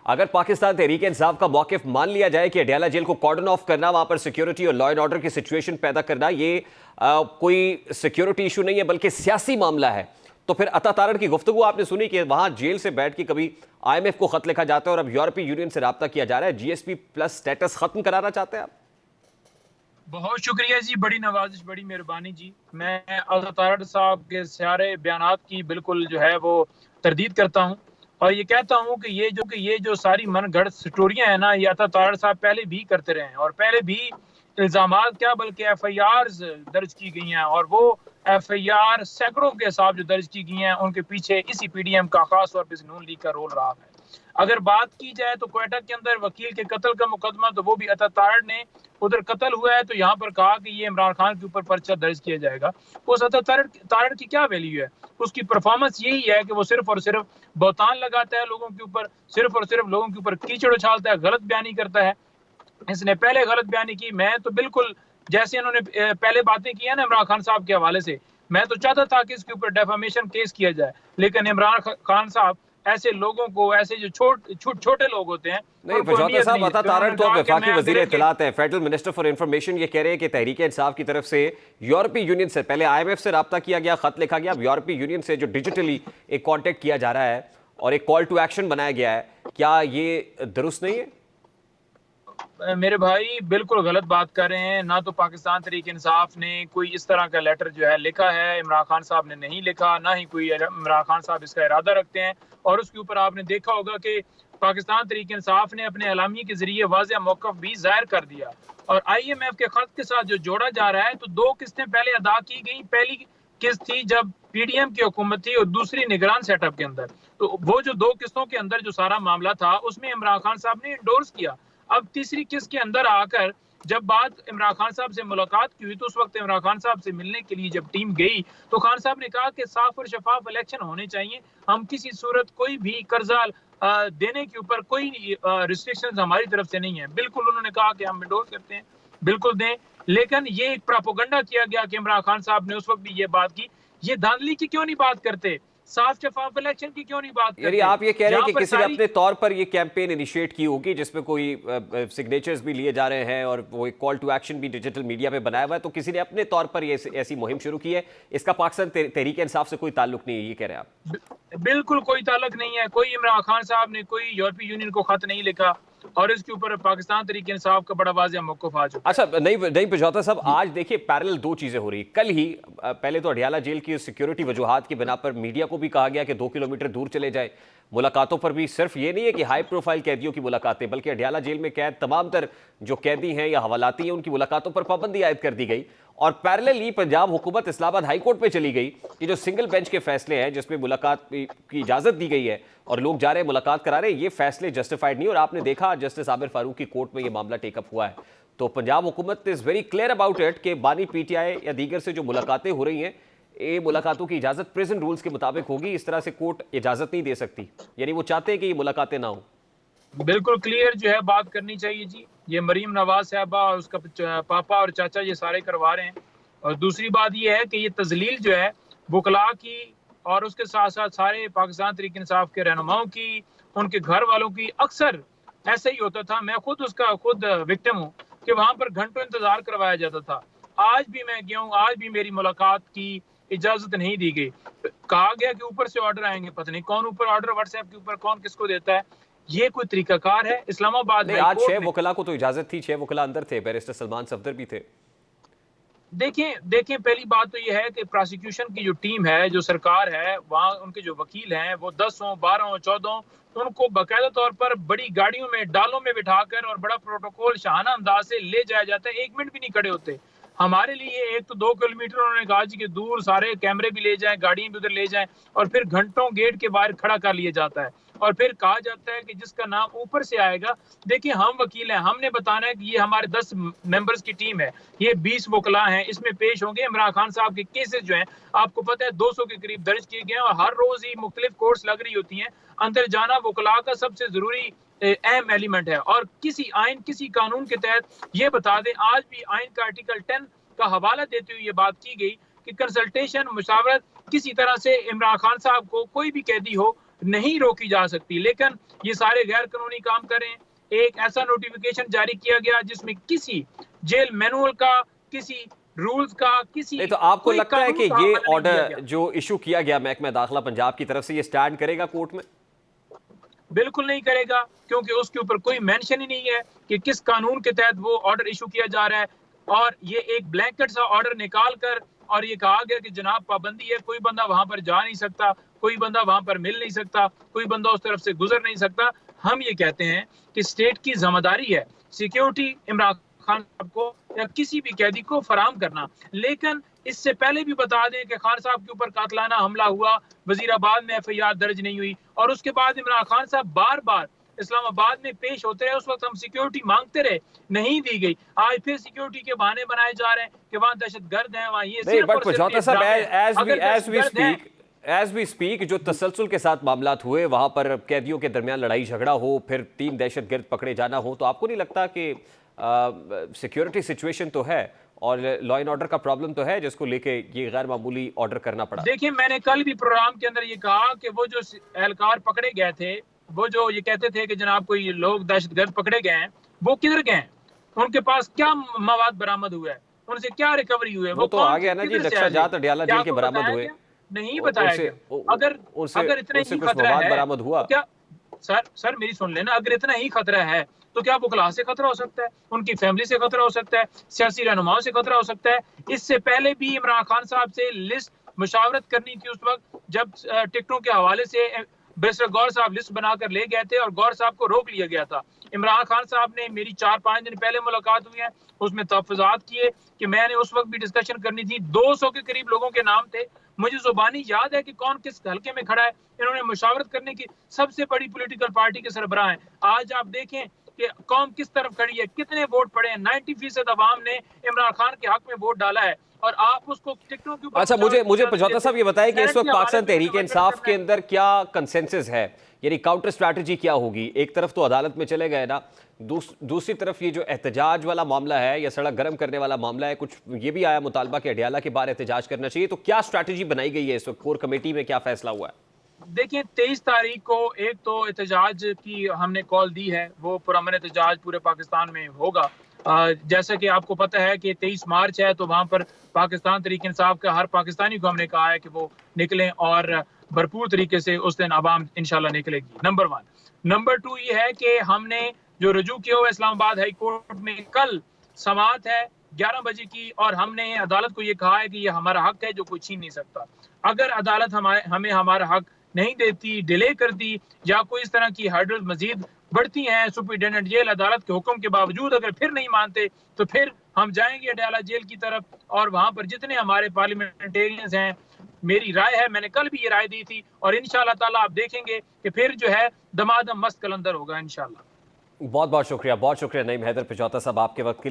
अगर पाकिस्तान तहरीक इंसाफ का मौकिफ मान लिया जाए कि अडयाला जेल को कॉर्डन ऑफ करना, वहां पर सिक्योरिटी और लॉ एंड ऑर्डर की सिचुएशन पैदा करना, ये कोई सिक्योरिटी इशू नहीं है बल्कि सियासी मामला है, तो फिर अता तारण की गुफ्तगू आपने सुनी कि वहां जेल से बैठ के कभी IMF को खत लिखा जाता है और अब यूरोपीय यूनियन से राब्ता किया जा रहा है, GSP+ स्टेटस खत्म कराना चाहते हैं आप? बहुत शुक्रिया जी, बड़ी नवाजिश, बड़ी मेहरबानी जी। मैं अता तारड़ साहब के सारे बयानात की बिल्कुल जो है वो तरदीद करता हूँ और ये कहता हूँ कि ये जो सारी मनगढ़ंत स्टोरियां हैं ना, ये अता तारड़ साहब पहले भी करते रहे हैं और पहले भी इल्जामात क्या बल्कि FIR दर्ज की गई हैं और वो FIR सैकड़ों के हिसाब जो दर्ज की गई हैं, उनके पीछे इसी PDM का खास तौर पर नून लीग का रोल रहा है। अगर बात की जाए तो क्वेटा के अंदर वकील के कत्ल का मुकदमा, तो वो भी अता तारड़ ने, उधर कत्ल हुआ है तो यहाँ पर कहा कि ये इमरान खान के ऊपर पर्चा दर्ज किया जाएगा। उस अता तारड़ की क्या वैल्यू है? उसकी परफॉर्मेंस यही है कि वो सिर्फ और सिर्फ बहतान लगाता है लोगों के ऊपर, सिर्फ और सिर्फ लोगों के ऊपर कीचड़ उछालता है, गलत बयानी करता है। इसने पहले गलत बयानी की, मैं तो बिल्कुल जैसे इन्होंने पहले बातें की है ना इमरान खान साहब के हवाले से, मैं तो चाहता था कि इसके ऊपर डेफामेशन केस किया जाए, लेकिन इमरान खान साहब ऐसे लोगों को, ऐसे जो छोटे लोग होते हैं, नहीं फजौता साहब, अता तारड़ तो वफाकी वजीर इत्तलात है, फेडरल मिनिस्टर फॉर इंफॉर्मेशन, ये कह रहे हैं कि तहरीक इंसाफ की तरफ से यूरोपीय यूनियन से पहले IMF से राब्ता किया गया, खत लिखा गया, अब यूरोपीय यूनियन से जो डिजिटली एक कॉन्टेक्ट किया जा रहा है और एक कॉल टू एक्शन बनाया गया है, क्या ये दुरुस्त नहीं है? मेरे भाई बिल्कुल गलत बात कर रहे हैं। ना तो पाकिस्तान तहरीक इंसाफ ने कोई इस तरह का लेटर जो है लिखा है, इमरान खान साहब ने नहीं लिखा, ना ही कोई इमरान खान साहब इसका इरादा रखते हैं। और उसके ऊपर आपने देखा होगा कि पाकिस्तान तहरीक इंसाफ ने अपने एलामी के जरिए वाज़ेह मौक़िफ़ भी जाहिर कर दिया और IMF के खत के साथ जो जोड़ा जा रहा है, तो 2 किस्तें पहले अदा की गई। पहली किस्त थी जब PDM की हुकूमत थी और दूसरी निगरान सेटअप के अंदर। तो वो जो 2 किस्तों के अंदर जो सारा मामला था, उसमें इमरान खान साहब ने इंडोर्स किया। अब तीसरी किस्त के अंदर आकर जब बात इमरान खान साहब से मुलाकात की हुई, तो उस वक्त इमरान खान साहब से मिलने के लिए जब टीम गई, तो खान साहब ने कहा कि साफ और शफाफ इलेक्शन होने चाहिए, हम किसी सूरत कोई भी कर्जा देने के ऊपर कोई रिस्ट्रिक्शंस हमारी तरफ से नहीं है। बिल्कुल उन्होंने कहा कि हम इंडोर्स करते हैं, बिल्कुल दें, लेकिन ये एक प्रोपेगेंडा किया गया कि इमरान खान साहब ने उस वक्त भी ये बात की। ये धांधली की क्यों नहीं बात करते? साफ शफाफ इलेक्शन की क्यों नहीं बात करते? यानी आप ये कह रहे हैं कि किसी ने अपने तौर पर ये कैंपेन इनिशिएट की होगी जिसमें कोई सिग्नेचर्स भी लिए जा रहे हैं और वो एक कॉल टू एक्शन भी डिजिटल मीडिया पे बनाया हुआ है, तो किसी ने अपने तौर पर ये ऐसी मुहिम शुरू की है, इसका पाकिस्तान तहरीक इंसाफ से कोई ताल्लुक नहीं है, ये कह रहे हैं आप? बिल्कुल कोई ताल्लुक नहीं है। कोई इमरान खान साहब ने कोई यूरोपीय यूनियन को खत नहीं लिखा और इसके ऊपर पाकिस्तान तहरीक इंसाफ का बड़ा वाज़ेह मौक़िफ़ आ चुका। अच्छा, नहीं फजौता साहब, आज देखिए पैरेलल 2 चीजें हो रही। कल ही पहले तो अडयाला जेल की सिक्योरिटी वजूहात की बिना पर मीडिया को भी कहा गया कि 2 किलोमीटर दूर चले जाए। मुलाकातों पर भी सिर्फ ये नहीं है कि हाई प्रोफाइल कैदियों की मुलाकातें, बल्कि अडयाला जेल में कैद तमाम तर जो कैदी हैं या हवालाती हैं, उनकी मुलाकातों पर पाबंदी आयद कर दी गई। और पैरेलली पंजाब हुकूमत इस्लामाबाद हाई कोर्ट पे चली गई कि जो सिंगल बेंच के फैसले हैं जिसमें मुलाकात की इजाजत दी गई है और लोग जा रहे हैं मुलाकात करा रहे हैं, ये फैसले जस्टिफाइड नहीं। और आपने देखा जस्टिस आबिर फारूक की कोर्ट में ये मामला टेकअप हुआ है, तो पंजाब हुकूमत is very clear about it कि बानी PTI या दीगर से जो मुलाकातें हो रही हैं, ये मुलाकातों की इजाजत प्रिजन रूल्स के मुताबिक होगी, इस तरह से कोर्ट इजाजत नहीं दे सकती। यानी वो चाहते हैं कि ये मुलाकातें ना हो। बिल्कुल क्लियर जो है बात करनी चाहिए जी। ये मरीम नवाज साहबा और उसका पापा और चाचा ये सारे करवा रहे हैं। और दूसरी बात ये है कि ये तजलील जो है वकला की और उसके साथ साथ सारे पाकिस्तान तहरीक इंसाफ के रहनुमाओं की, उनके घर वालों की, अक्सर ऐसा ही होता था। मैं खुद विक्टिम हूँ कि वहां पर घंटों इंतजार करवाया जाता था। आज भी मैं गया हूँ, आज भी मेरी मुलाकात की इजाजत नहीं दी गई। कहा गया कि ऊपर से ऑर्डर आएंगे, पता नहीं कौन ऊपर ऑर्डर व्हाट्सएप के ऊपर कौन किसको देता है। ये कोई तरीकाकार है? इस्लामाबाद में आज 6 वकला को तो इजाजत थी, 6 वकला अंदर थे, बैरिस्टर सलमान सफदर भी थे। देखें पहली बात तो यह है कि प्रोसिक्यूशन की जो टीम है, जो सरकार है, वहाँ उनके जो वकील हैं वो 10 हों, 12 हों, 14 हों, उनको बाकायदा तौर पर बड़ी गाड़ियों में, डालों में बिठाकर और बड़ा प्रोटोकॉल शाहाना अंदाज से ले जाया जाता है। 1 मिनट भी नहीं खड़े होते। हमारे लिए 1 तो 2 किलोमीटर उन्होंने कहा जी कि दूर सारे कैमरे भी ले जाएं, गाड़ियां भी उधर ले जाएं और फिर घंटों गेट के बाहर खड़ा कर लिया जाता है और फिर कहा जाता है कि जिसका नाम ऊपर से आएगा। देखिए हम वकील हैं, हमने बताना है कि ये हमारे 10 मेंबर्स की टीम है, ये 20 वकला हैं, इसमें पेश होंगे। इमरान खान साहब के केसेस जो हैं आपको पता है 200 के करीब दर्ज किए गए हैं और हर रोज ही मुख्तलिफ कोर्ट्स लग रही होती हैं। अंदर जाना वकला का सबसे जरूरी अहम एलिमेंट है और किसी आइन, किसी कानून के तहत ये बता दें, आज भी आइन का आर्टिकल 10 का हवाला देते हुए ये बात की गई कि कंसल्टेशन, मुशावरत किसी तरह से इमरान खान साहब को, कोई भी कैदी हो, नहीं रोकी जा सकती, लेकिन ये सारे गैर कानूनी काम करें। एक ऐसा नोटिफिकेशन जारी किया गया जिसमें किसी जेल मैनुअल का, किसी रूल्स का, किसी नहीं, तो आपको कोई लगता है कानून कि का ये हवाला नहीं दिया ऑर्डर गया। जो इशू किया गया महकमा दाखिला पंजाब की तरफ से, ये स्टैंड करेगा कोर्ट में? बिल्कुल नहीं करेगा, क्योंकि उसके ऊपर कोई मेंशन ही नहीं है कि किस कानून के तहत वो ऑर्डर इशू किया जा रहा है। और ये एक ब्लैंकेट सा ऑर्डर निकाल कर और ये कहा गया कि जनाब पाबंदी है, कोई बंदा वहां पर जा नहीं सकता, कोई बंदा वहां पर मिल नहीं सकता, कोई बंदा उस तरफ से गुजर नहीं सकता। हम ये कहते हैं कि स्टेट की जिम्मेदारी है सिक्योरिटी इमरान खान साहब को या किसी भी कैदी को फराहम करना, लेकिन इससे पहले भी बता दें कि खान साहब के ऊपर कातलाना हमला हुआ, वजीराबाद में एफआईआर दर्ज नहीं हुई, और उसके बाद इमरान खान साहब बार बार इस्लामाबाद में पेश होते रहे। उस वक्त हम सिक्योरिटी मांगते रहे, नहीं दी गई। आज फिर सिक्योरिटी के बहाने बनाए जा रहे हैं कि वहां दहशतगर्द हैं, वहां ये नहीं, सिर्फ और बट सिर्फ पजौता ये साहब, ड्रामे हैं। अगर दहशतगर्द हैं, एज वी स्पीक जो तसलसल के साथ मामलात हुए, वहां पर कैदियों के दरमियान लड़ाई झगड़ा हो, फिर 3 दहशतगर्द पकड़े जाना हो, तो आपको नहीं लगता कि सिक्योरिटी सिचुएशन तो है और लॉ एंड ऑर्डर का प्रॉब्लम तो है, जिसको लेके ये गैर मामूली ऑर्डर करना पड़ा? देखिए, मैंने कल भी प्रोग्राम के अंदर ये कहा कि वो जो एहलकार पकड़े गए थे, वो जो ये कहते थे कि जनाब कोई लोग दहशतगर्द पकड़े गए हैं, वो किधर गए हैं? उनके पास क्या मवाद बरामद हुआ है? उनसे क्या रिकवरी हुई है? वो तो आ गया ना जी, नक्शा जात अडियाला जेल के बरामद हुए, नहीं बताया गया। अगर इतना ही कुछ खतरा मवाद है बरामद हुआ, तो क्या सर मेरी सुन लेना, अगर इतना ही खतरा है तो क्या बुखला से खतरा हो सकता है, उनकी फैमिली से खतरा हो सकता है, सियासी रहनुमाओं से खतरा हो सकता है। इससे पहले भी इमरान खान साहब से लिस्ट मुशावरत करनी थी उस वक्त जब टिकटों के हवाले से बैरिस्टर गौर साहब लिस्ट बनाकर ले गए थे और गौर साहब को रोक लिया गया था। इमरान खान साहब ने मेरी 4-5 दिन पहले मुलाकात हुई है, उसमें तहफ़्फ़ुज़ात किए कि मैंने उस वक्त भी डिस्कशन करनी थी। 200 के करीब लोगों के नाम थे, मुझे जुबानी याद है कि कौन किस हल्के में खड़ा है। इन्होंने मुशावरत करने की सबसे बड़ी पॉलिटिकल पार्टी के सरबराह हैं। आज आप देखें कि कौम किस तरफ खड़ी है, कितने वोट पड़े हैं। 90% अवाम ने इमरान खान के हक में वोट डाला है और आप उसको टिकटों के ऊपर। अच्छा, मुझे पजौता साहब ये बताएं कि इस वक्त पाकिस्तान तहरीक इंसाफ के अंदर क्या कंसेंसस है, यानी काउंटर स्ट्रैटेजी क्या होगी? एक तरफ तो अदालत में चले गए ना, दूसरी तरफ ये जो एहतजाज वाला मामला है या सड़क गर्म करने वाला मामला है, कुछ ये भी आया मुतालबा कि अडियाला के बाहर एहतजाज करना चाहिए, तो क्या स्ट्रैटेजी बनाई गई है इस वक्त? कोर कमेटी में क्या फैसला हुआ है? देखिए, 23 तारीख को एक तो एहतजाज की हमने कॉल दी है, वो पुरअमन एहतजाज पूरे पाकिस्तान में होगा। जैसा कि आपको पता है कि 23 मार्च है, तो वहाँ पर पाकिस्तान तहरीक इंसाफ का हर पाकिस्तानी को हमने कहा है कि वो निकलें और भरपूर तरीके से उस दिन आवाम इंशाल्लाह निकलेगी। नंबर 1। नंबर 2 ये है कि हमने जो रजू किया हुआ इस्लामाबाद हाई कोर्ट में, कल समाअत है 11 बजे की, और हमने अदालत को ये कहा है कि ये हमारा हक है जो कोई छीन नहीं सकता। अगर अदालत हमें हमारा हक नहीं देती, डिले करती, या कोई इस तरह की हर्डल मजीद बढ़ती हैं, सुपरिटेंडेंट जेल अदालत के हुक्म के बावजूद अगर फिर नहीं मानते, तो फिर हम जाएंगे अडियाला जेल की तरफ और वहां पर जितने हमारे पार्लियामेंटेरियंस हैं, मेरी राय है, मैंने कल भी ये राय दी थी, और इंशाल्लाह ताला आप देखेंगे कि फिर जो है दमादम मस्त कलंदर होगा इंशाल्लाह। बहुत बहुत शुक्रिया नईम हैदर पजौता साहब, आपके वक्त के लिए।